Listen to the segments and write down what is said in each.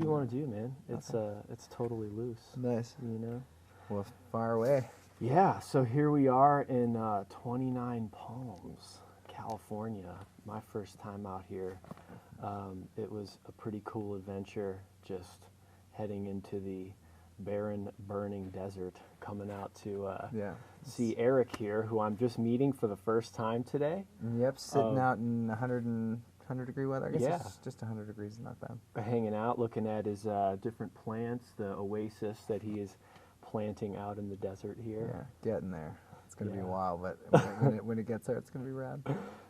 you want to do, man? It's totally loose. Nice. You know. Well, far away. Yeah. So here we are in 29 Palms, California. My first time out here. It was a pretty cool adventure. Just heading into the barren, burning desert, coming out to see Eric here, who I'm just meeting for the first time today. Yep, sitting out in 100 degree weather. I guess it's just 100 degrees is not bad. Hanging out, looking at his different plants, the oasis that he is planting out in the desert here. Yeah, getting there. It's going to be a while, but when it gets there, it's going to be rad.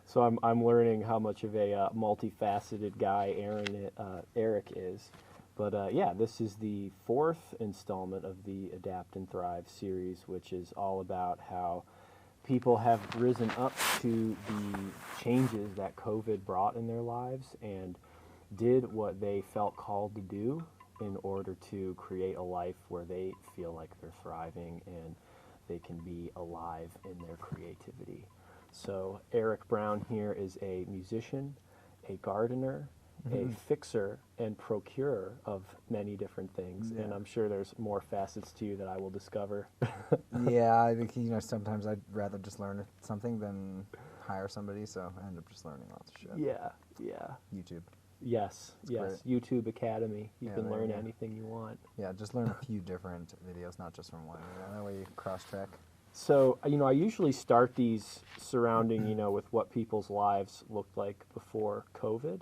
So I'm learning how much of a multifaceted guy Eric is. But yeah, this is the 4th installment of the Adapt and Thrive series, which is all about how people have risen up to the changes that COVID brought in their lives and did what they felt called to do in order to create a life where they feel like they're thriving and they can be alive in their creativity. So Eric Brown here is a musician, a gardener, a fixer and procurer of many different things, and I'm sure there's more facets to you that I will discover. Yeah, I think sometimes I'd rather just learn something than hire somebody, so I end up just learning lots of shit. Yeah. YouTube. Yes. Great. YouTube Academy. You can learn anything you want. Yeah, just learn a few different videos, not just from one. That way you cross-track. So, I usually start these surrounding, with what people's lives looked like before COVID.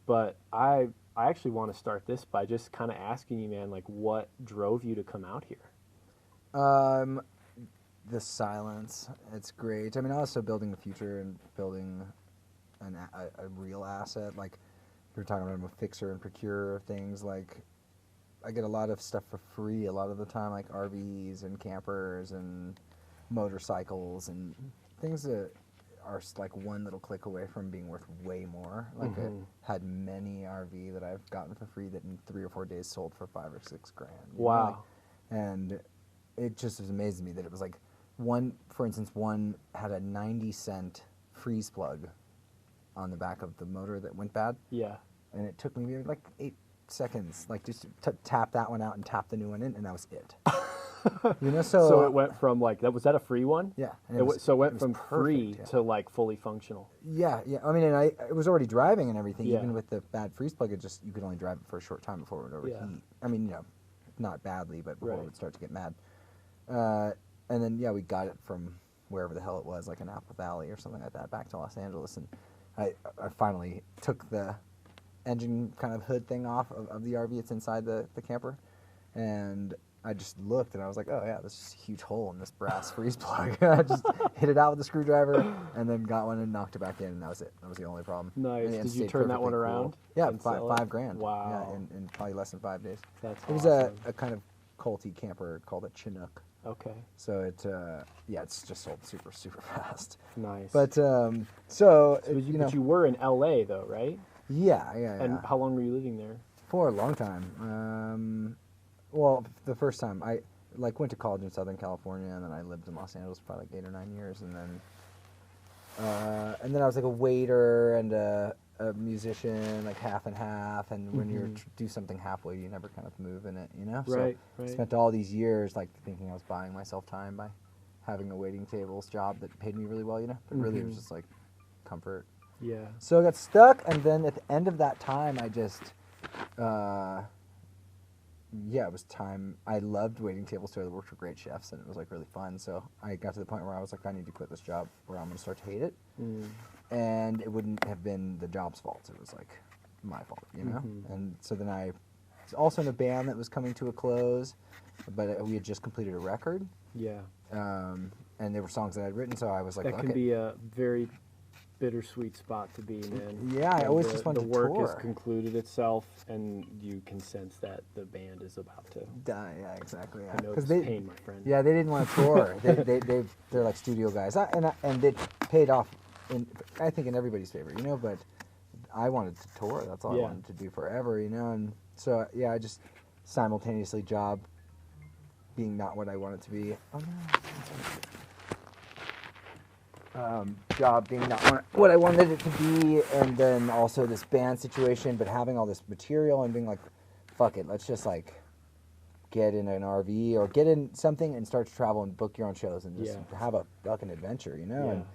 But I actually want to start this by just kind of asking you, man, like, what drove you to come out here? The silence. It's great. I mean, also building the future and building a real asset. Like, you were talking about, I'm a fixer and procurer of things. Like, I get a lot of stuff for free a lot of the time, like RVs and campers and motorcycles and things that are like one little click away from being worth way more. Like I had many RV that I've gotten for free that in 3 or 4 days sold for $5 or $6 grand. Wow. And it just was amazing to me that it was like for instance, one had a 90-cent freeze plug on the back of the motor that went bad. Yeah. And it took me like 8 seconds, like just to tap that one out and tap the new one in, and that was it. So it went from like was that a free one? Yeah. So it went from perfect, free to like fully functional. Yeah. I mean, and I was already driving and everything. Even with the bad freeze plug, you could only drive it for a short time before it would overheat. Yeah. I mean, not badly, but before it would start to get mad. And then we got it from wherever the hell it was, like in Apple Valley or something like that, back to Los Angeles, and I finally took the engine kind of hood thing off of the RV. It's inside the camper, and I just looked and I was like, oh yeah, this is a huge hole in this brass freeze plug. I just hit it out with a screwdriver and then got one and knocked it back in, and that was it. That was the only problem. Nice. Did you turn that one around? Cool. Yeah, $5,000. Wow. Yeah, in probably less than 5 days. That's It was awesome. a kind of culty camper called a Chinook. Okay. So it's just sold super, super fast. Nice. But but you were in LA though, right? Yeah. And how long were you living there? For a long time. Well, the first time I went to college in Southern California, and then I lived in Los Angeles for probably like 8 or 9 years, and then I was like a waiter and a musician, like half and half. And when you do something halfway, you never kind of move in it, Right. So I spent all these years like thinking I was buying myself time by having a waiting tables job that paid me really well, but really it was just like comfort. Yeah. So I got stuck, and then at the end of that time, I just, it was time. I loved waiting tables too. I worked for great chefs, and it was like really fun. So I got to the point where I was like, I need to quit this job, or I'm going to start to hate it. And it wouldn't have been the job's fault. It was like my fault, And so then I was also in a band that was coming to a close, but we had just completed a record. Yeah. And there were songs that I'd written, so I was like, that can be a very bittersweet spot to be, man. Yeah, I always just wanted to tour. The work has concluded itself, and you can sense that the band is about to die. Yeah, exactly. Yeah. I know it's pain, my friend. Yeah, they didn't want to tour. They're like studio guys, and it paid off. I think in everybody's favor, But I wanted to tour. That's all I wanted to do forever, And so I just simultaneously job being not what I wanted to be. Oh no. Job being not what I wanted it to be, and then also this band situation, but having all this material and being like fuck it, let's just like get in an RV or get in something and start to travel and book your own shows and just have a fucking adventure, you know? Yeah. And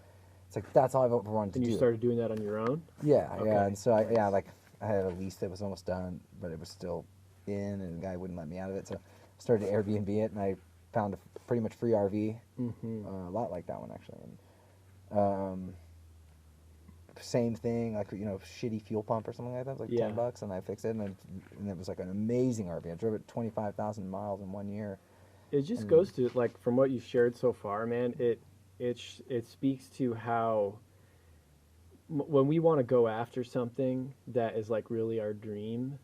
it's like, that's all I've ever wanted to do. And you started doing that on your own? Yeah, Okay. yeah. And so, like, I had a lease that was almost done, but it was still in, and the guy wouldn't let me out of it. So I started to Airbnb it, and I found a pretty much free RV, a lot like that one, actually. And, same thing, like, you know, shitty fuel pump or something like that. It was like $10, and I fixed it, and it was like an amazing RV. I drove it 25,000 miles in 1 year. It just goes to, like, from what you've shared so far, man, it speaks to how when we want to go after something that is like really our dream,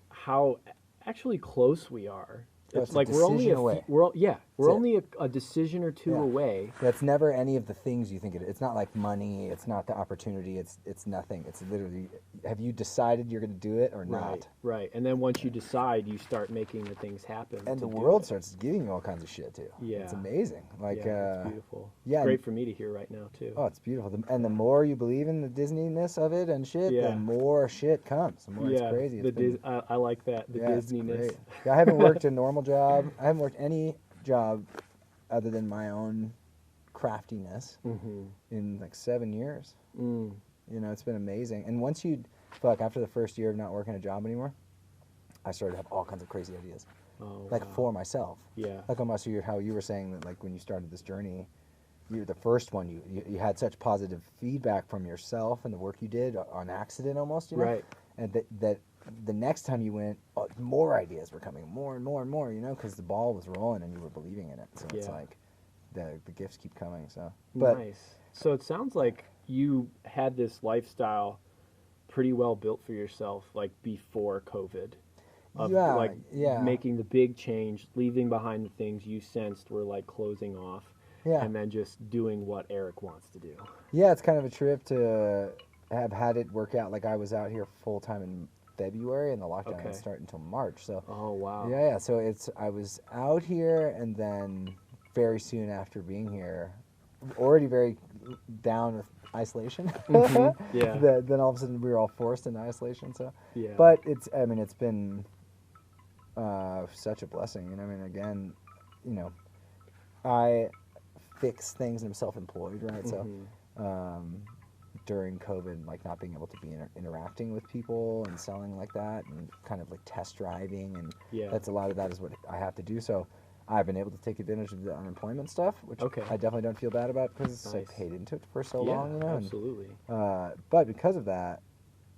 how actually close we are. It's like we're only only a decision or two away. That's never any of the things you think it is. It's not like money. It's not the opportunity. It's nothing. It's literally, have you decided you're going to do it or not? Right. And then once you decide, you start making the things happen. And the world starts giving you all kinds of shit too. Yeah. It's amazing. Like, it's beautiful. Yeah. It's great for me to hear right now too. Oh, it's beautiful. And the more you believe in the Disney-ness of it and shit, the more shit comes. The more it's crazy. I like that. The Disney-ness. Yeah, I haven't worked a normal job. I haven't worked any job other than my own craftiness in like 7 years. You know, it's been amazing. And once after the first year of not working a job anymore, I started to have all kinds of crazy ideas. For myself. Yeah. Like almost how you were saying that, like, when you started this journey, you're the first one, you had such positive feedback from yourself and the work you did on accident almost, you know? Right. And that the next time you went, more ideas were coming, more and more and more, you know, because the ball was rolling and you were believing in it. So it's like the gifts keep coming. So nice. So it sounds like you had this lifestyle pretty well built for yourself, like before COVID. Making the big change, leaving behind the things you sensed were like closing off, and then just doing what Eric wants to do. Yeah, it's kind of a trip to have had it work out. Like, I was out here full time in February, and the lockdown didn't start until March. So so I was out here, and then very soon after being here, already very down with isolation. Then all of a sudden we were all forced into isolation. So but it's been such a blessing. And I mean, again, you know, I fix things, and I'm self-employed, right? So during COVID, like, not being able to be interacting with people and selling like that, and kind of like test driving, and that's a lot of that is what I have to do. So I've been able to take advantage of the unemployment stuff, which I definitely don't feel bad about, because I paid into it for so long, you know. Absolutely. But because of that,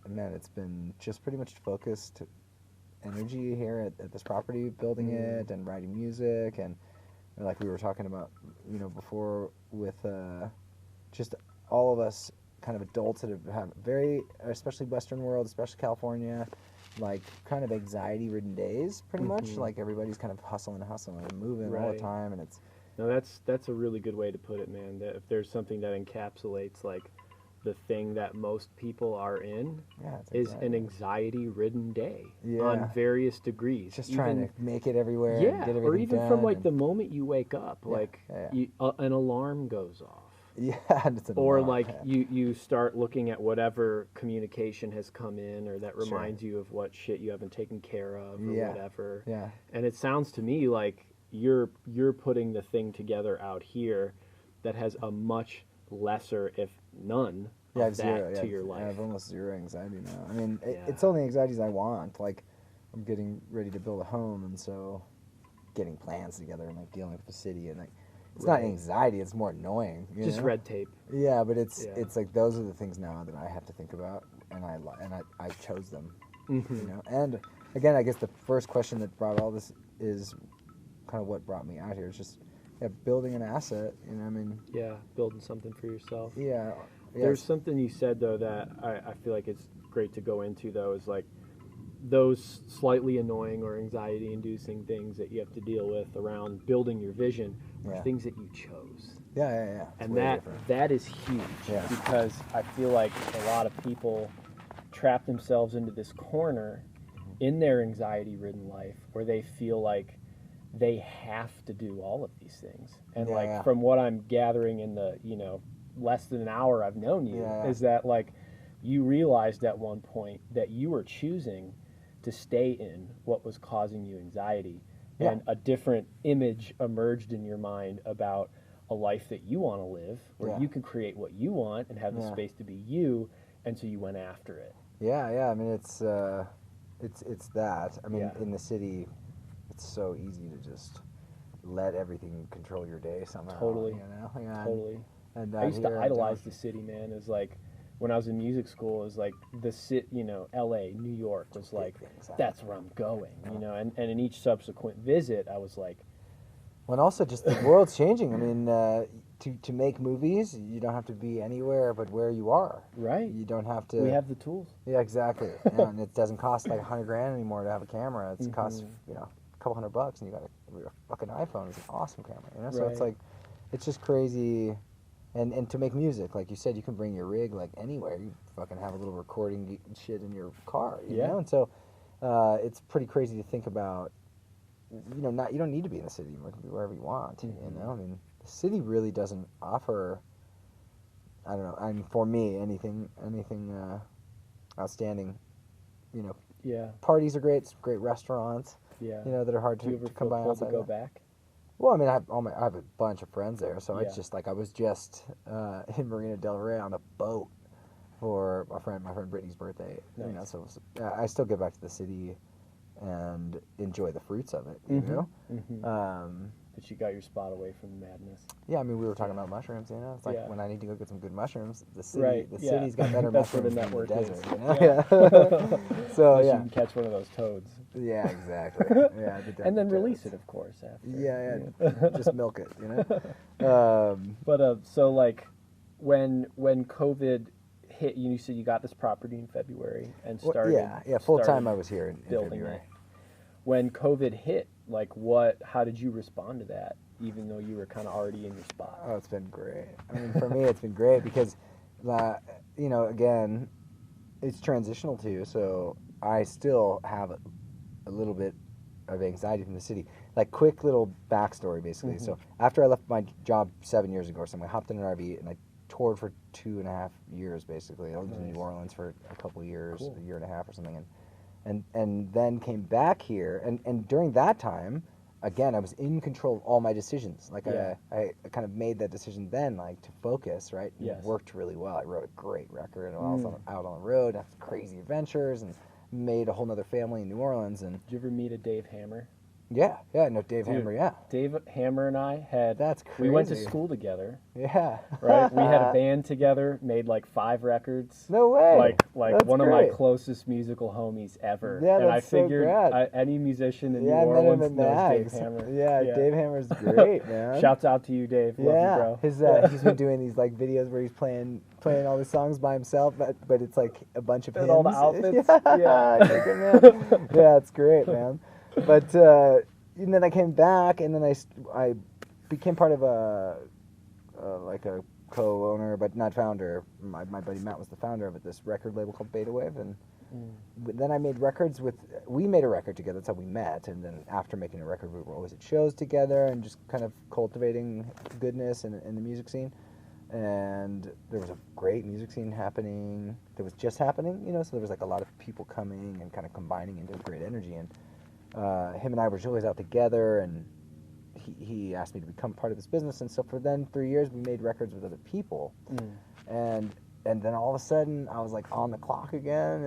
man, it's been just pretty much focused energy here at this property, building it and writing music, and like we were talking about, you know, before, with just all of us kind of adults that have very, especially Western world, especially California, like kind of anxiety-ridden days, pretty much. Like, everybody's kind of hustling and moving all the time, and it's. No, that's a really good way to put it, man. That if there's something that encapsulates like the thing that most people are in, is an anxiety-ridden day on various degrees. Just trying to make it everywhere. Yeah, get or even done, from like the moment you wake up, like an alarm goes off. Or like you start looking at whatever communication has come in, or that reminds you of what shit you haven't taken care of, or whatever. And it sounds to me like you're putting the thing together out here that has a much lesser, if none, of that to your life. I have almost zero anxiety now. I mean, it's only anxieties I want. Like, I'm getting ready to build a home, and so getting plans together, and like dealing with the city, and like. It's not anxiety, it's more annoying. Just red tape. Yeah, but it's like those are the things now that I have to think about, and I chose them. You know? And again, I guess the first question that brought all this is kind of what brought me out here. It's just building an asset, you know, I mean. Yeah, building something for yourself. Yeah. There's something you said, though, that I feel like it's great to go into, though, is like those slightly annoying or anxiety-inducing things that you have to deal with around building your vision are things that you chose. Yeah. And that is huge because I feel like a lot of people trap themselves into this corner in their anxiety-ridden life where they feel like they have to do all of these things. And from what I'm gathering in the, you know, less than an hour I've known you, is that like you realized at one point that you were choosing to stay in what was causing you anxiety. Yeah. And a different image emerged in your mind about a life that you want to live, where Yeah. you can create what you want and have the space to be you, and so you went after it. Yeah. I mean, it's that. I mean, in the city, it's so easy to just let everything control your day somehow. Totally. You know? Yeah, Totally. And I used to idolize the city, man. Is like when I was in music school, is like the city, you know, L.A., New York was like, that's where I'm going, you know. And in each subsequent visit, I was like, well, and also just the world's changing. I mean, to make movies, you don't have to be anywhere but where you are. right. You don't have to. We have the tools. Yeah, exactly. And it doesn't cost like $100,000 anymore to have a camera. It costs a couple $100, and you got a fucking iPhone. It's an awesome camera. You know, so it's like, it's just crazy. And to make music, like you said, you can bring your rig like anywhere. You fucking have a little recording shit in your car. You know, and so it's pretty crazy to think about. You know, you don't need to be in the city. You can be wherever you want. You know, I mean, the city really doesn't offer. I don't know. I mean, for me, anything outstanding. You know. Yeah. Parties are great. Great restaurants. Yeah. You know, that are hard Do you to ever come by feel outside. to go back? Well, I mean, I have a bunch of friends there, so it's just like I was just in Marina Del Rey on a boat for my friend Brittany's birthday. Nice. You know, so I still get back to the city and enjoy the fruits of it. You know. But you got your spot away from the madness. Yeah, I mean, we were talking about mushrooms. You know, it's like when I need to go get some good mushrooms, the city, Right, the city's got better That's where mushrooms the than the network desert. is. You know? So Unless you can catch one of those toads. Yeah, exactly. Yeah, and then release it, of course, after. Yeah. Just milk it. You know. But so like, when COVID hit, you said you got this property in February and started. Yeah. Full time, I was here in building February. it. When COVID hit, like how did you respond to that, even though you were kind of already in your spot? Oh, it's been great. I mean, for me, it's been great because, you know, again, it's transitional too. So I still have a little bit of anxiety from the city. Like, quick little backstory, basically. So after I left my job 7 years ago or something, I hopped in an RV and I toured for 2.5 years, basically. I lived in New Orleans for a couple years, a year and a half or something. And then came back here, and during that time, again, I was in control of all my decisions. Like, I kind of made that decision then, like, to focus, right? And it worked really well. I wrote a great record, and I was out on the road, had crazy adventures, and made a whole nother family in New Orleans. And did you ever meet a Dave Hammer? Yeah, no, Dave Hammer, Dave Hammer and I had... That's crazy. We went to school together. Yeah. Right? We had a band together, made like 5 records. No way. Like that's one great. of my closest musical homies ever. Yeah, and that's I figured so any musician in New I met him Orleans at knows Dave Mags. Hammer. Yeah, Dave Hammer's great, man. Shouts out to you, Dave. Love you, bro. He's been doing these like videos where he's playing all the songs by himself, but it's like a bunch of hymns. all the outfits. Yeah, it's great, man. But and then I came back, and then I became part of a co-owner, but not founder. My buddy Matt was the founder of it. This record label called Beta Wave, and then I made records we made a record together. That's how we met. And then after making a record, we were always at shows together and just kind of cultivating goodness in the music scene. And there was a great music scene happening. That was just happening, you know. So there was like a lot of people coming and kind of combining into great energy. And him and I were always out together, and he asked me to become part of this business. And so for then 3 years, we made records with other people. And then all of a sudden, I was like on the clock again,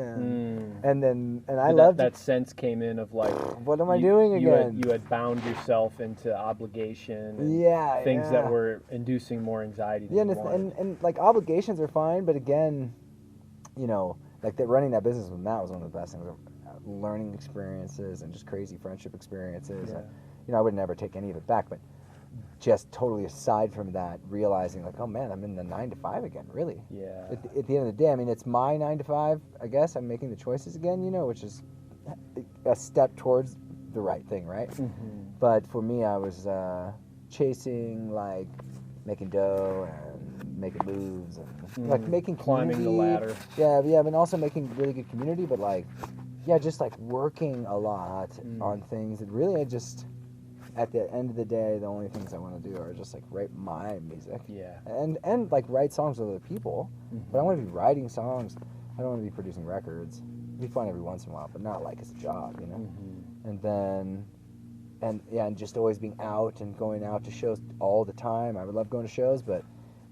and I loved that sense came in of like, what am I doing again? You had bound yourself into obligation, and things that were inducing more anxiety. And like obligations are fine, but again, you know, like running that business with Matt was one of the best things. Learning experiences and just crazy friendship experiences. Yeah. And, you know, I would never take any of it back, but just totally aside from that, realizing like, oh man, I'm in the 9 to 5 again, really. Yeah. At the end of the day, I mean, it's my 9 to 5, I guess. I'm making the choices again, you know, which is a step towards the right thing, right? But for me, I was chasing, like, making dough and making moves and like making climbing the ladder. Yeah, but also making really good community, but like, yeah, just like working a lot on things that really I just, at the end of the day, the only things I want to do are just like write my music. Yeah. And like write songs with other people. But I want to be writing songs. I don't want to be producing records. be fun every once in a while, but not like as a job, you know. And then, and just always being out and going out to shows all the time. I would love going to shows, but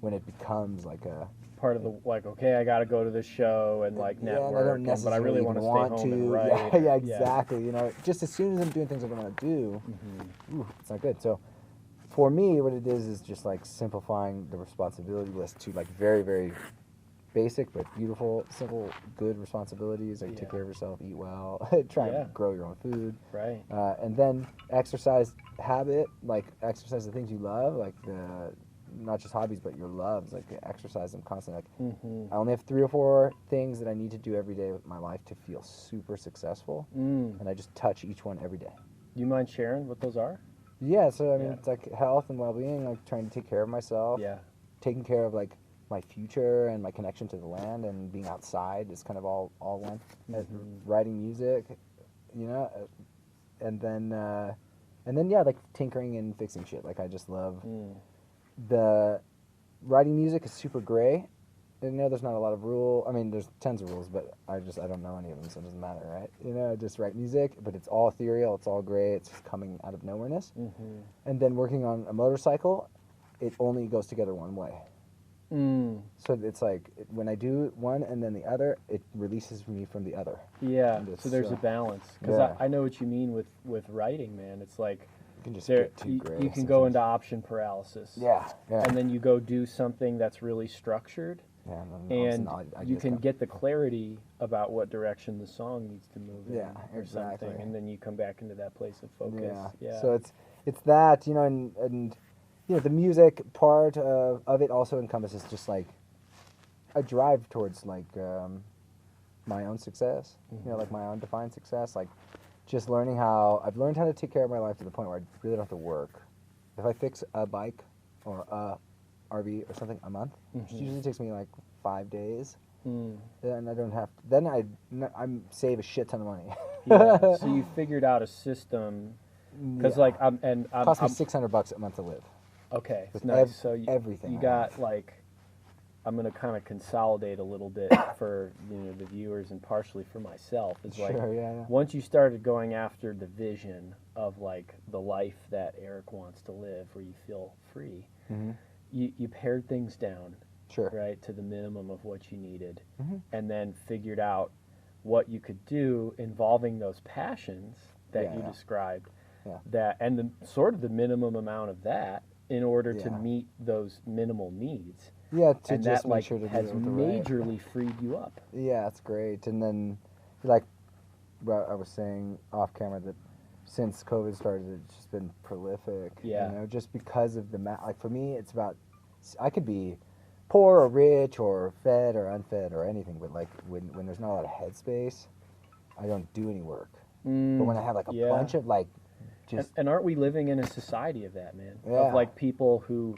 when it becomes like a part of the, like, okay, I got to go to this show and like network, I don't necessarily but I really want to stay home and write. Yeah, exactly. You know, just as soon as I'm doing things I don't want to do, it's not good. So for me, what it is just like simplifying the responsibility list to like very, very basic but beautiful, simple, good responsibilities. Like take care of yourself, eat well, try and grow your own food. Right. And then exercise habit, like exercise the things you love, like the not just hobbies but your loves, like exercise them constantly. Like I only have 3 or 4 things that I need to do every day with my life to feel super successful, and I just touch each one every day. Do you mind sharing what those are? Yeah, so I mean it's like health and well-being, like trying to take care of myself, taking care of like my future and my connection to the land, and being outside is kind of all one. Writing music, you know, and then like tinkering and fixing shit. Like I just love the writing music is super gray. You know, there's not a lot of I mean, there's tons of rules, but I don't know any of them, so it doesn't matter, right? You know, I just write music, but it's all ethereal, it's all gray, it's just coming out of nowhereness. And then working on a motorcycle, it only goes together one way. So it's like when I do one and then the other, it releases me from the other. Yeah, so there's a balance. Because I know what you mean with writing, man. It's like you can just get too gray. You can go into option paralysis. Yeah. And then you go do something that's really structured. Yeah, and you can get the clarity about what direction the song needs to move in, or something, and then you come back into that place of focus. Yeah. So it's that, you know, and you know, the music part of it also encompasses just like a drive towards like my own success, you know, like my own defined success, like just learning how I've learned how to take care of my life to the point where I really don't have to work. If I fix a bike or a RV or something a month, which usually takes me like 5 days, and I don't have to, then I'm save a shit ton of money. So you figured out a system, because like cost me $600 a month to live. Okay, nice. So everything you got like, I'm gonna kind of consolidate a little bit for the viewers and partially for myself. Is like once you started going after the vision of like the life that Eric wants to live, where you feel free. You pared things down, right, to the minimum of what you needed, and then figured out what you could do involving those passions that you described, that and the sort of the minimum amount of that in order to meet those minimal needs. Yeah, to and just that, make like, sure to has majorly freed you up. Yeah, that's great. And then, like, I was saying off camera that since COVID started, it's just been prolific. Yeah. You know, just because of the like for me, it's about I could be poor or rich or fed or unfed or anything, but like when there's not a lot of headspace, I don't do any work. But when I have like a bunch of like just and aren't we living in a society of that, man? Yeah. Of like people who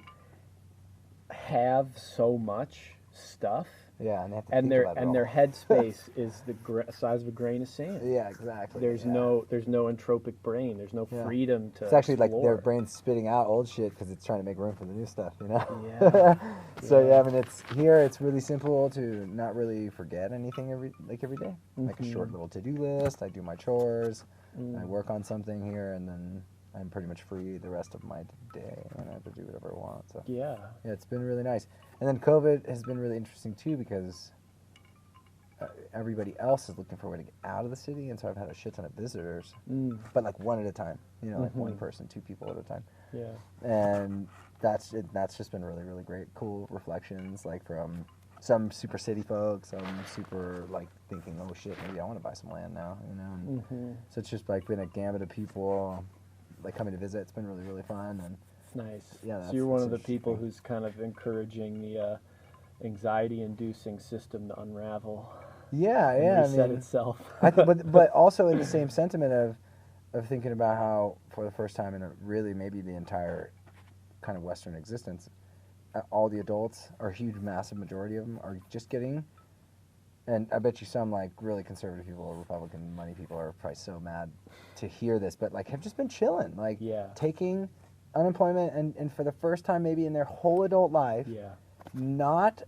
have so much stuff. Yeah, and they have to and think about it all. their headspace is the size of a grain of sand. Yeah, exactly. There's no entropic brain. There's no freedom to. It's actually explore. like their brain's spitting out old shit because it's trying to make room for the new stuff, you know. Yeah. So I mean, it's really simple to not really forget anything every day. Like a short little to-do list. I do my chores. I work on something here, and then I'm pretty much free the rest of my day, and I have to do whatever I want. So yeah, it's been really nice. And then COVID has been really interesting too because everybody else is looking for a way to get out of the city, and so I've had a shit ton of visitors, but like one at a time, you know, like one person, 2 people at a time. Yeah. And that's just been really, really great. Cool reflections, like from some super city folks, some super like thinking, oh shit, maybe I want to buy some land now, you know. And so it's just like been a gamut of people like coming to visit. It's been really, really fun. And nice. Yeah. So you're one of the people who's kind of encouraging the anxiety-inducing system to unravel. Yeah, yeah. Reset itself. but also in the same sentiment of thinking about how for the first time in really maybe the entire kind of Western existence, all the adults, or a huge, massive majority of them, are just getting. And I bet you some like really conservative people or Republican money people are probably so mad to hear this, but like have just been chilling, like taking unemployment and for the first time maybe in their whole adult life, not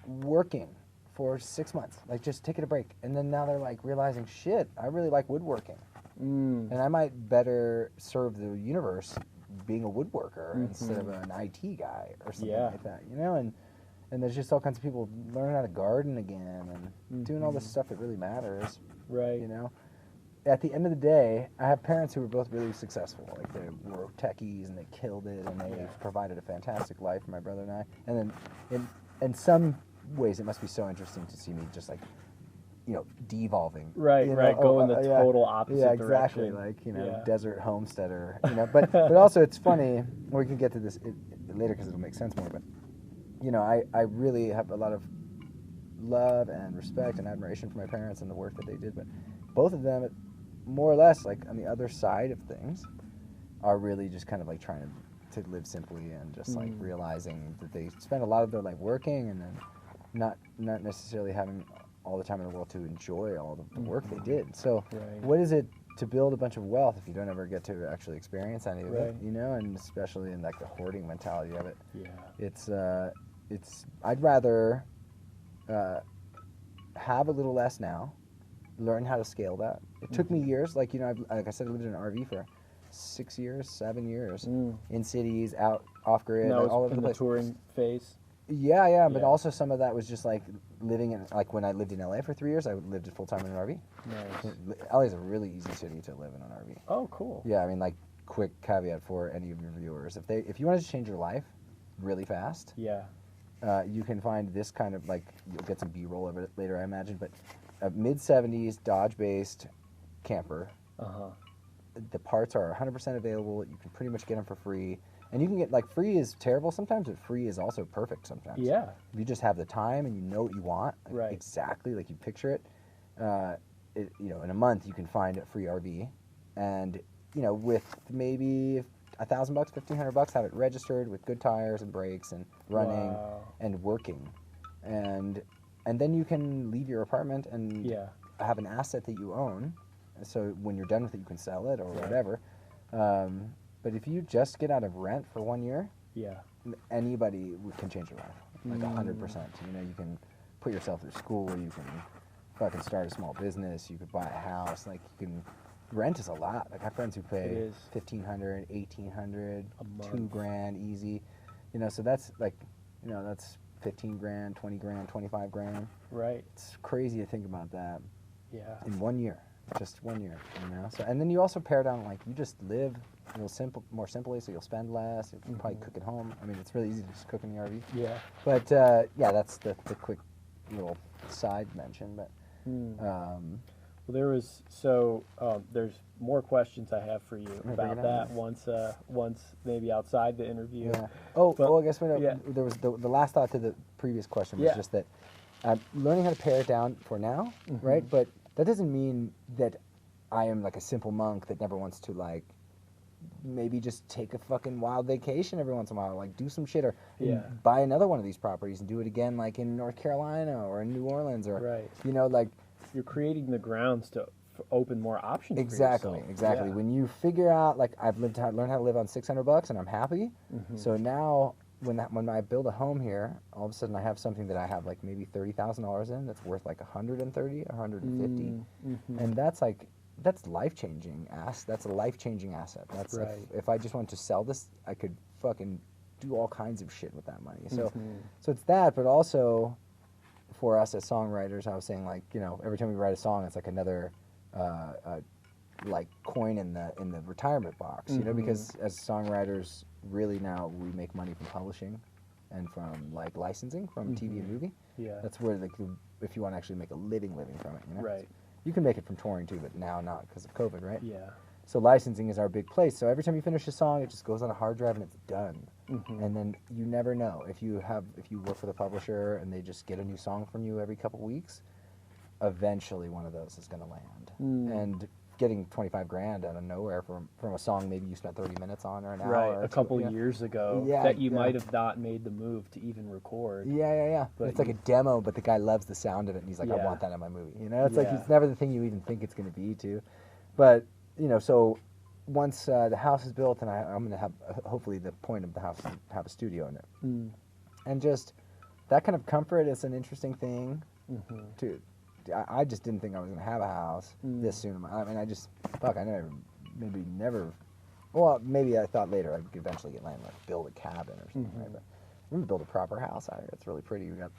working for 6 months, like just taking a break. And then now they're like realizing, shit, I really like woodworking. And I might better serve the universe being a woodworker instead of an IT guy or something like that, you know? And there's just all kinds of people learning how to garden again and doing all this stuff that really matters. Right. You know? At the end of the day, I have parents who were both really successful. Like, they were techies, and they killed it, and they provided a fantastic life for my brother and I. And then, in some ways, it must be so interesting to see me just, like, you know, devolving. Right, you know? right, go in the total opposite direction. Yeah, exactly, direction. like, you know, desert homesteader. You know, but also it's funny, we can get to this later because it'll make sense more, but, you know, I really have a lot of love and respect and admiration for my parents and the work that they did, but both of them, more or less, like, on the other side of things, are really just kind of like trying to live simply and just like realizing that they spend a lot of their life working and then not necessarily having all the time in the world to enjoy all the work they did. So what is it to build a bunch of wealth if you don't ever get to actually experience any of it, you know? And especially in like the hoarding mentality of it. It's I'd rather have a little less now, learn how to scale that. It took me years, like, you know, like I said, I lived in an RV for 6 years, 7 years, in cities, out, off grid, all over the place. The touring phase. Yeah, but also some of that was just like living in, like when I lived in LA for 3 years, I lived full time in an RV. Nice. LA is a really easy city to live in an RV. Oh, cool. Yeah, I mean, like, quick caveat for any of your viewers: if you wanted to change your life really fast, you can find this kind of, like, you'll get some B-roll of it later, I imagine, but a mid-70s Dodge-based camper. The parts are 100% available. You can pretty much get them for free. And you can get, like, free is terrible sometimes, but free is also perfect sometimes. Yeah. If you just have the time and you know what you want, like, exactly, like you picture it, you know, in a month you can find a free RV. And, you know, with maybe $1,000, $1,500, have it registered with good tires and brakes and running and working. And then you can leave your apartment and have an asset that you own. So when you're done with it, you can sell it or whatever. But if you just get out of rent for 1 year, anybody can change your life, like 100%. You know, you can put yourself through school, you can fucking start a small business, you could buy a house, like, you can. Rent is a lot. Like, I have friends who pay $1,500, $1,800, $2,000 easy. You know, so that's like, you know, that's $15,000, $20,000, $25,000. Right. It's crazy to think about that. Yeah. In 1 year, just 1 year. You know. So, and then you also pare down, like, you just live a little more simply, so you'll spend less. You'll probably cook at home. I mean, it's really easy to just cook in the RV. Yeah. But yeah, that's the quick little side mention. But. Well, there's more questions I have for you about that once maybe outside the interview. Yeah. I guess there was the last thought to the previous question was just that I'm learning how to pare it down for now, right? But that doesn't mean that I am like a simple monk that never wants to, like, maybe just take a fucking wild vacation every once in a while, like do some shit or buy another one of these properties and do it again, like in North Carolina or in New Orleans or you know, like. You're creating the grounds to open more options. Exactly. Yeah. When you figure out, like, I've learned how to live on $600 and I'm happy. So now, when I build a home here, all of a sudden I have something that I have like maybe $30,000 in that's worth like 130, 150, and that's like life changing. That's a life changing asset. That's if I just wanted to sell this, I could fucking do all kinds of shit with that money. So it's that, but also. For us as songwriters, I was saying, like, you know, every time we write a song, it's like another like coin in the retirement box, you know, because as songwriters, really now we make money from publishing and from, like, licensing from TV and movie. Yeah, that's where, like, if you want to actually make a living from it, you know. Right. You can make it from touring too, but now not because of COVID, right? Yeah. So licensing is our big place. So every time you finish a song, it just goes on a hard drive and it's done. And then you never know if you work for the publisher and they just get a new song from you every couple weeks. Eventually, one of those is going to land. And getting $25,000 out of nowhere from a song maybe you spent 30 minutes on or an hour. Right. A couple years ago that you might have not made the move to even record. Yeah. But it's like a demo, but the guy loves the sound of it and he's like, I want that in my movie. You know, it's like it's never the thing you even think it's going to be too. But you know, so once the house is built, and I'm going to have, hopefully the point of the house is to have a studio in it. And just that kind of comfort is an interesting thing. dude, I just didn't think I was gonna have a house this soon. I mean, well, maybe I thought later I'd eventually get land, like build a cabin or something, right? But I'm gonna build a proper house out here. It's really pretty. We got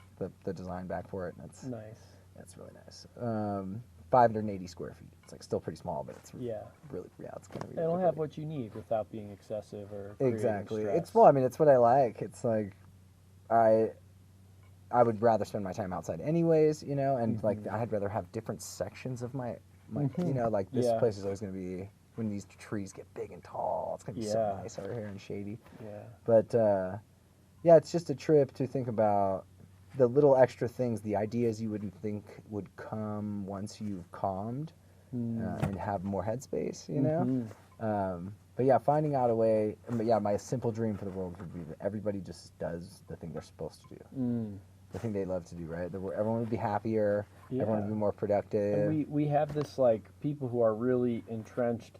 the design back for it, and it's nice. It's really nice. 580 square feet. It's like still pretty small, but it's really it's gonna be. It'll have what you need without being excessive or exactly. stress. It's I mean, it's what I like. It's like I would rather spend my time outside anyways, you know, and like I'd rather have different sections of my you know, like this place is always gonna be, when these trees get big and tall, it's gonna be so nice over here and shady. Yeah. But yeah, it's just a trip to think about the little extra things, the ideas you wouldn't think would come once you've calmed and have more headspace, you know? But yeah, finding out a way, my simple dream for the world would be that everybody just does the thing they're supposed to do. The thing they love to do, right? Everyone would be happier, everyone would be more productive. And we have this, like, people who are really entrenched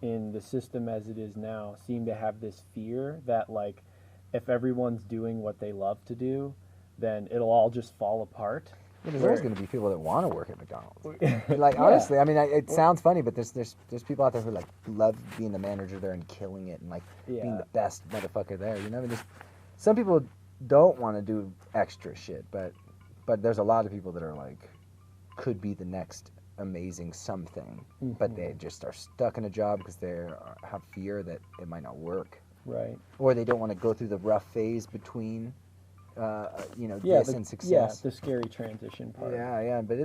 in the system as it is now seem to have this fear that, like, if everyone's doing what they love to do, then it'll all just fall apart. Yeah, there's always going to be people that want to work at McDonald's. Like, honestly, I mean, it sounds funny, but there's people out there who, like, love being the manager there and killing it and, like, being the best motherfucker there, you know? I mean, some people don't want to do extra shit, but there's a lot of people that are, like, could be the next amazing something, but they just are stuck in a job because they have fear that it might not work. Right. Or they don't want to go through the rough phase between this and success. Yeah, the scary transition part. Yeah, but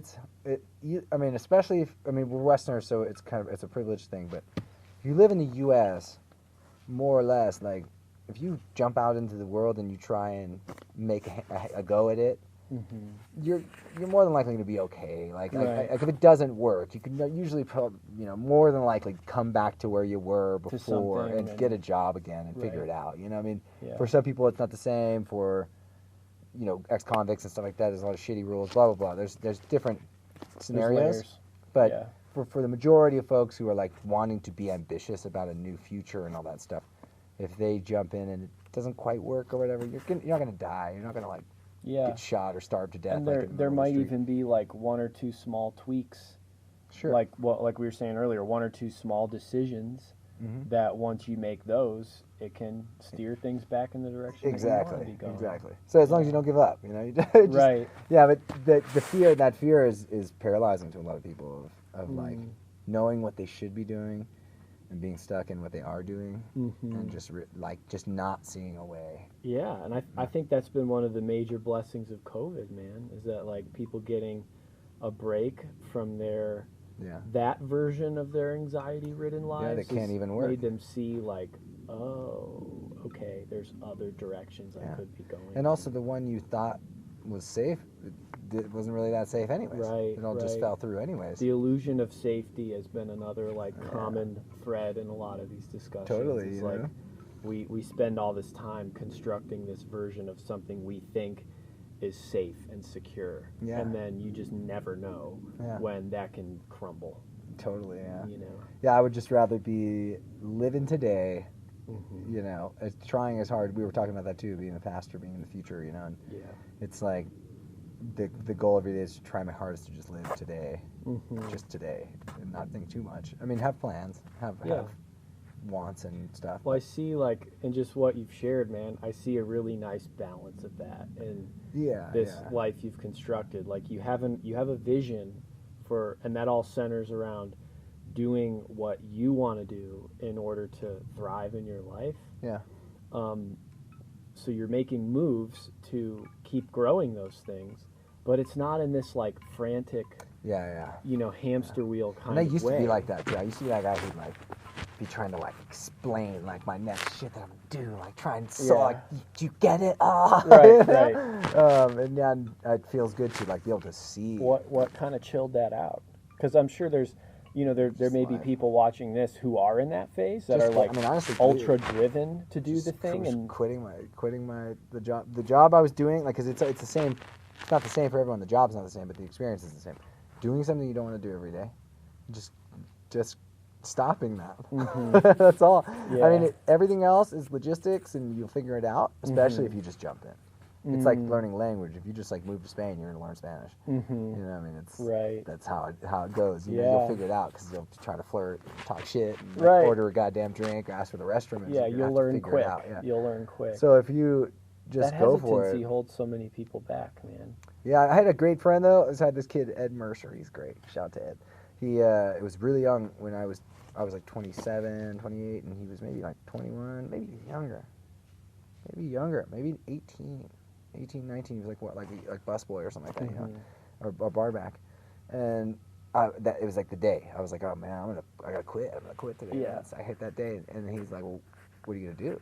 I mean, especially we're Westerners, so it's a privileged thing, but if you live in the U.S., more or less, like, if you jump out into the world and you try and make a go at it, you're more than likely to be okay. Like if it doesn't work, you can usually more than likely come back to where you were before and get a job again and figure it out. You know, I mean, for some people it's not the same. For ex-convicts and stuff like that, there's a lot of shitty rules. Blah blah blah. There's different scenarios, but for the majority of folks who are like wanting to be ambitious about a new future and all that stuff, if they jump in and it doesn't quite work or whatever, you're not gonna die. You're not gonna like get shot or starve to death. And there might even be like one or two small tweaks. Sure. Like we were saying earlier, one or two small decisions that once you make those, it can steer things back in the direction that you want to be going. Exactly. So as long as you don't give up, you just, right. Yeah, but that fear is paralyzing to a lot of people of like knowing what they should be doing and being stuck in what they are doing and just not seeing a way. Yeah, and I think that's been one of the major blessings of COVID, man, is that like people getting a break from their that version of their anxiety-ridden lives. That can't even work. Made them see like, oh, okay, there's other directions I could be going. And also the one you thought was safe, it wasn't really that safe anyways. Right. It all just fell through anyways. The illusion of safety has been another like common thread in a lot of these discussions. Totally. It's like we spend all this time constructing this version of something we think is safe and secure. Yeah. And then you just never know when that can crumble. Totally, yeah. You know. Yeah, I would just rather be living today, trying as hard. We were talking about that too, being a pastor, being in the future, and it's like the goal every day is to try my hardest to just live today, just today, and not think too much. I mean, have plans, have wants and stuff. Well, I see, like, in just what you've shared, man, I see a really nice balance of that in this life you've constructed. Like, you have a vision for, and that all centers around doing what you want to do in order to thrive in your life. Yeah. So you're making moves to keep growing those things, but it's not in this like frantic, hamster wheel kind of way. And I used to be like that too. I used to be that guy who'd like be trying to like explain like my next shit that I'm gonna do, like try and like, do you get it? Right. And then it feels good to like be able to see what kind of chilled that out, because I'm sure there's. There may be people watching this who are in that phase that are like honestly, ultra driven to do the thing and quitting the job I was doing, like, because it's the same. It's not the same for everyone. The job's not the same, but the experience is the same. Doing something you don't want to do every day, just stopping that. That's all. Yeah. I mean, everything else is logistics, and you'll figure it out. Especially if you just jump in. It's like learning language. If you just like move to Spain, you're gonna learn Spanish. Mm-hmm. You know, I mean, it's right. That's how it goes. You know, you'll figure it out because you'll try to flirt, talk shit, and right. order a goddamn drink, or ask for the restroom. And yeah, you'll learn quick. Yeah. You'll learn quick. So if you just go for it, that hesitancy holds so many people back, man. Yeah, I had a great friend though. I had this kid, Ed Mercer. He's great. Shout out to Ed. He it was really young when I was like 27, 28, and he was maybe like 21, maybe younger, maybe 18, 19. He was like what, like busboy or something like that, you know, or bar back. And it was like the day. I was like, oh man, I gotta quit. I'm gonna quit today. Yeah. So I hit that day, and he's like, well, what are you gonna do?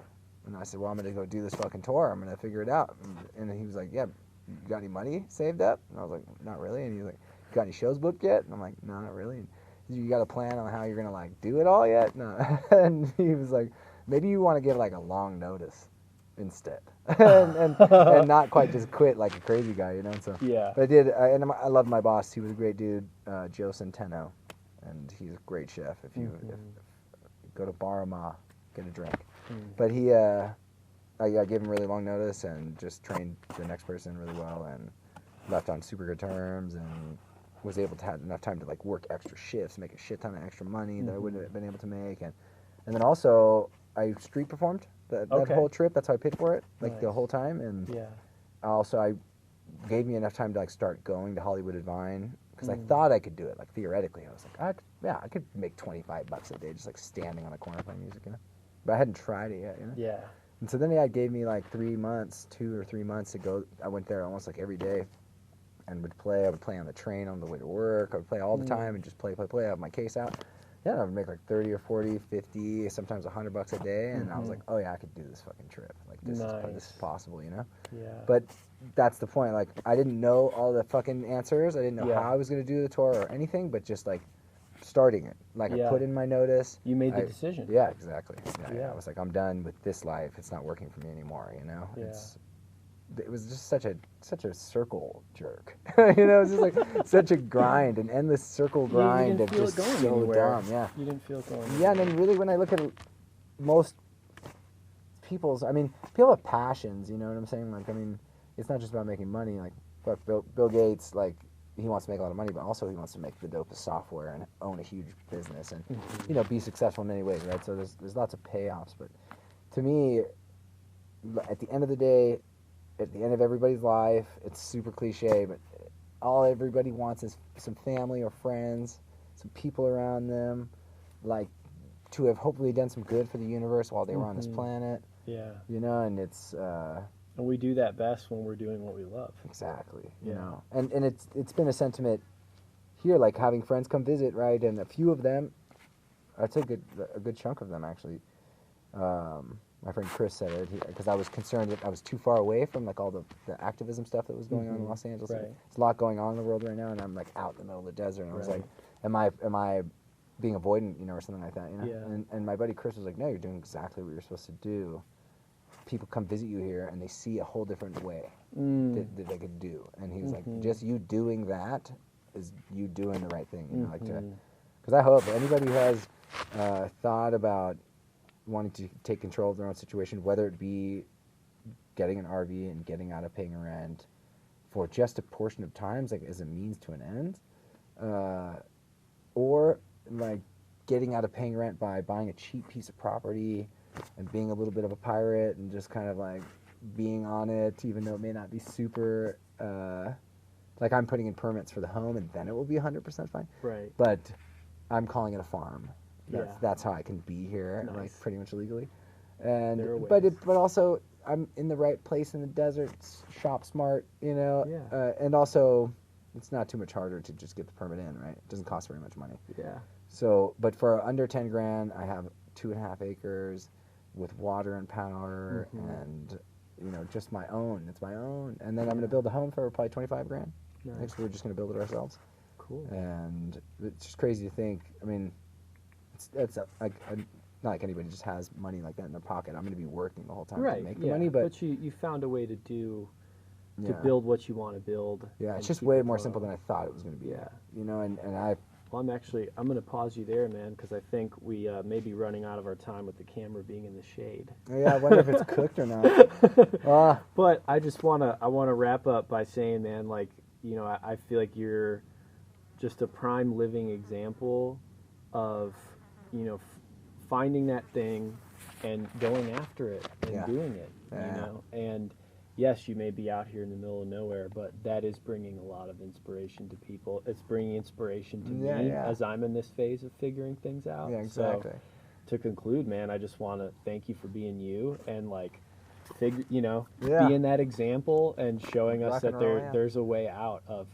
And I said, well, I'm gonna go do this fucking tour. I'm gonna figure it out. And he was like, yeah. You got any money saved up? And I was like, not really. And he was like, you got any shows booked yet? And I'm like, no, not really. And you got a plan on how you're gonna like do it all yet? No. And he was like, maybe you want to give like a long notice instead, and not quite just quit like a crazy guy, you know. So yeah. But I did, and I loved my boss. He was a great dude, Joe Centeno, and he's a great chef. If you go to Barama, get a drink. But he. I gave him really long notice and just trained the next person really well and left on super good terms and was able to have enough time to like work extra shifts, make a shit ton of extra money that I wouldn't have been able to make. And then also I street performed that whole trip. That's how I paid for it, like the whole time. And also I gave me enough time to like start going to Hollywood at Vine because I thought I could do it. Like theoretically, I was like, I could make $25 a day just like standing on a corner playing music, you know. But I hadn't tried it yet, you know. Yeah. And so then they gave me like 2 or 3 months to go. I went there almost like every day and would play. I would play on the train on the way to work. I would play all the time and just play. I have my case out. Yeah, I would make like 30 or 40, 50, sometimes $100 a day. And I was like, oh yeah, I could do this fucking trip. Like this is possible, you know? Yeah. But that's the point. Like I didn't know all the fucking answers. I didn't know how I was going to do the tour or anything, but just like starting it. Like I put in my notice. You made the decision. Yeah, exactly. Yeah. I was like, I'm done with this life. It's not working for me anymore, you know? Yeah. It was just such a circle jerk. You know, it was just like such a grind, an endless circle grind of just so dumb. Yeah. You didn't feel it going Yeah, and then really when I look at most people have passions, you know what I'm saying? Like, I mean, it's not just about making money. Like, fuck Bill Gates, like, he wants to make a lot of money, but also he wants to make the dopest software and own a huge business and, you know, be successful in many ways, right? So there's lots of payoffs. But to me, at the end of the day, at the end of everybody's life, it's super cliche, but all everybody wants is some family or friends, some people around them, like, to have hopefully done some good for the universe while they were on this planet. Yeah. You know, and it's... And we do that best when we're doing what we love. Exactly. You know, and it's been a sentiment here, like having friends come visit, right? And a few of them, I'd say a good chunk of them actually. My friend Chris said it because I was concerned that I was too far away from like all the activism stuff that was going on in Los Angeles. Right. Like, there's a lot going on in the world right now, and I'm like out in the middle of the desert, and I was like, am I being avoidant, you know, or something like that, you know? Yeah. And my buddy Chris was like, no, you're doing exactly what you're supposed to do. People come visit you here and they see a whole different way that they could do, and he was like, just you doing that is you doing the right thing, you know, like because I hope anybody who has thought about wanting to take control of their own situation, whether it be getting an RV and getting out of paying rent for just a portion of times, like as a means to an end, or like getting out of paying rent by buying a cheap piece of property and being a little bit of a pirate and just kind of like being on it, even though it may not be super, like I'm putting in permits for the home and then it will be 100% fine. Right. But I'm calling it a farm. That's how I can be here, like pretty much legally. And but also I'm in the right place in the desert, shop smart, you know. Yeah. And also it's not too much harder to just get the permit in, right? It doesn't cost very much money. Yeah. So, but for under 10 grand, I have 2.5 acres with water and power and, you know, just my own. It's my own. And then I'm going to build a home for probably 25 grand. Nice. Next, we're just going to build it ourselves. Cool. And it's just crazy to think. I mean, it's not like anybody just has money like that in their pocket. I'm going to be working the whole time to make the money. But you found a way to build what you want to build. Yeah, it's just way more simple than I thought it was going to be. Yeah. You know, and I Well, I'm going to pause you there, man, because I think we may be running out of our time with the camera being in the shade. Yeah, I wonder if it's cooked or not. But I just want to wrap up by saying, man, like, you know, I feel like you're just a prime living example of, you know, finding that thing and going after it and doing it, you know, and yes, you may be out here in the middle of nowhere, but that is bringing a lot of inspiration to people. It's bringing inspiration to me as I'm in this phase of figuring things out. Yeah, exactly. So, to conclude, man, I just want to thank you for being you and like being that example and showing us that there's a way out of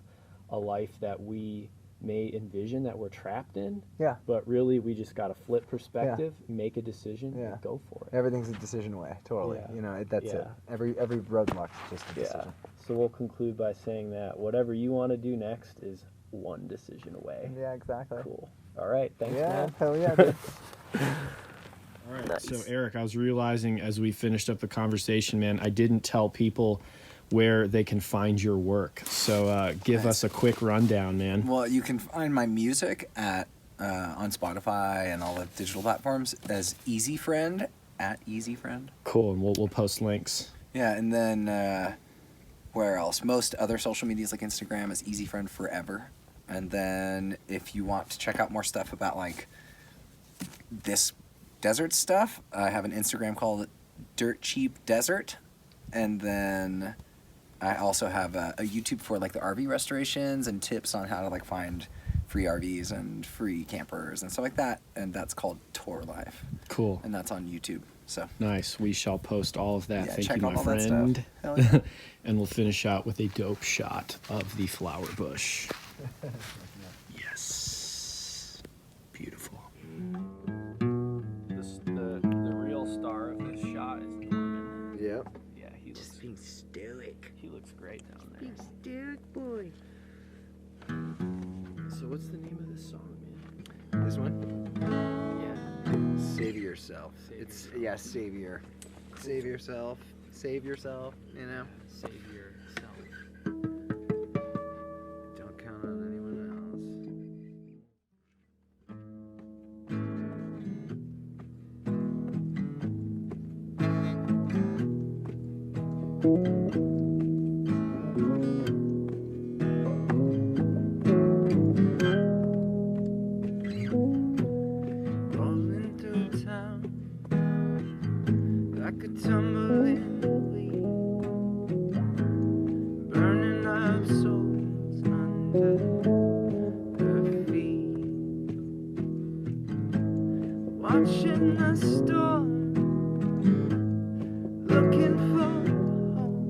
a life that we may envision that we're trapped in. Yeah. But really, we just got to flip perspective, make a decision, and go for it. Everything's a decision away. Totally. Yeah. You know, that's it. Every roadblock is just a decision. So we'll conclude by saying that whatever you want to do next is one decision away. Yeah, exactly. Cool. All right. Thanks, man. Hell yeah, dude. All right. Nice. So, Eric, I was realizing as we finished up the conversation, man, I didn't tell people where they can find your work. So give us a quick rundown, man. Well, you can find my music at on Spotify and all the digital platforms as EasyFriend, at EasyFriend. Cool, and we'll post links. Yeah, and then where else? Most other social medias like Instagram is EasyFriend Forever. And then if you want to check out more stuff about like this desert stuff, I have an Instagram called Dirt Cheap Desert. And then I also have a YouTube for like the RV restorations and tips on how to like find free RVs and free campers and stuff like that. And that's called Tour Life. Cool. And that's on YouTube. So nice. We shall post all of that. Yeah, Thank check you, out my all that friend. stuff. Hell yeah. And we'll finish out with a dope shot of the flower bush. Yes. Beautiful. The real star of this shot is Norman. Yep. Yeah, he looks being stoic. He looks great down there. Being stoic, boy. So what's the name of this song, man? This one? Yeah. Save yourself. Savior. Save yourself. Save yourself, you know? Save yourself. Don't count on anyone Rolling through town like a tumbling weed, burning up souls under her feet, watching the storm, looking for home.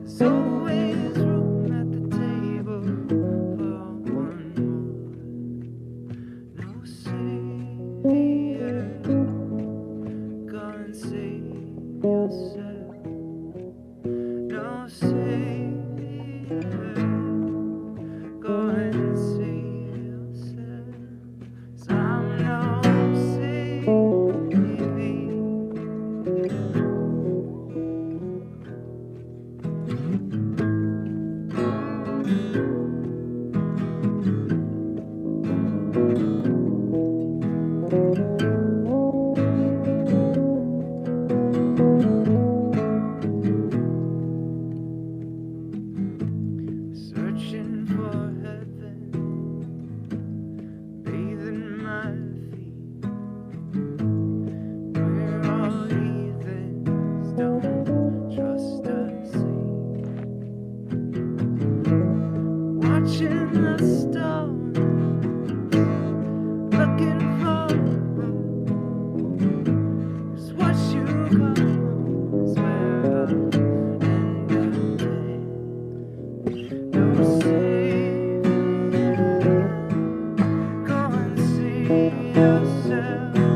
There's always room at the table for one more. No savior, go and save yourself. No savior, go and save yourself. 'Cause I'm no savior. Searching for heaven, bathing my feet. We're all heathens, don't trust a saint. Watching the stars, looking for home. 'Cause what you call is where I'll end up dead. No savior, go and see yourself.